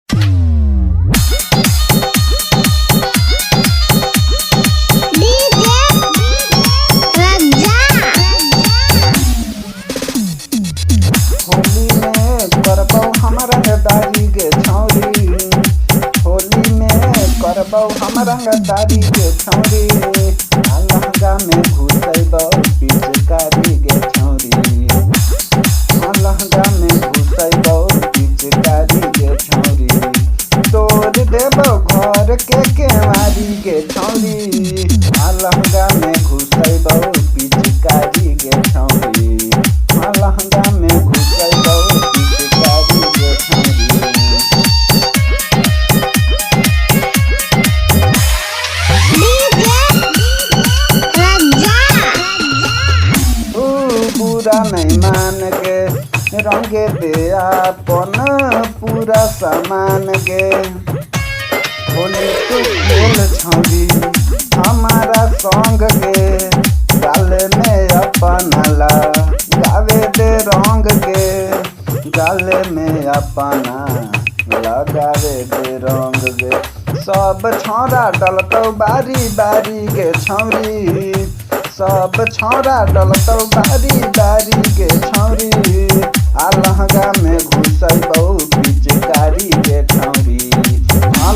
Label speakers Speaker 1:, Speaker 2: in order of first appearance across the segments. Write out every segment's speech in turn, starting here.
Speaker 1: होली में करबौ हम रंगदारी गे छौरी, होली में करबौ हम रंगदारी गे छौरी, लहंगा में घुसैबौ पिचकारी गे छौरी, लहंगा में घुसैबौ पिचकारी गे छौरी, तोड़ देबौ घर के केवारी गे छौरी, लहंगा में घुसैबौ पिचकारी गे छौरी, लहंगा में घुसैबौ पिचकारी गे छौरी। बुरा नहीं मान के रंगे दे अपन पूरा सामान गे, होली तू खेल छौरी हमारा संग गे, गाल में अपन गावे दे रंग गे, गाल में अपना लगावे दे रंग गे, सब छौरा डलतौ बारी बारी गे छौरी, सब छौरा डलतौ बारी बारी गे छौरी, लहंगा में घुसैबौ पिचकारी गे छौरी,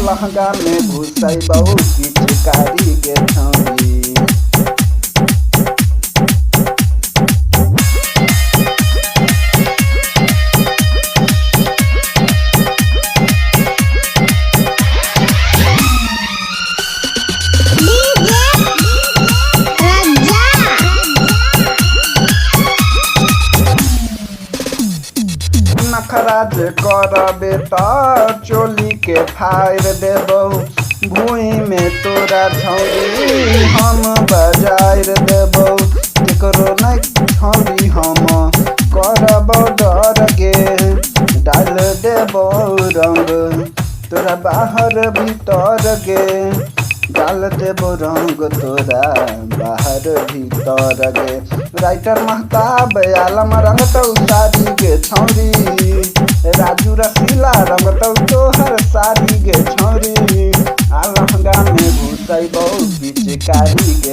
Speaker 1: लहंगा में घुसैबौ पिचकारी गे छौरी। नखरा जे करबे त चोली के फाड़ देबौ, भूई में तोरा छौरी हम बजाएर देबौ, केकरो नहीं छौरी हम करबौ डर गे, डाल देबौ रंग तोरा बाहर भीतर गे, डाल देबौ रंग तोरा बाहर भीतर गे, राइटर महताब आलम रंगतौ साड़ी गे छौरी, राजू रसीला रंगतौ तोहर साड़ी गे छौरी, लहंगा में घुसैबौ पिचकारी गे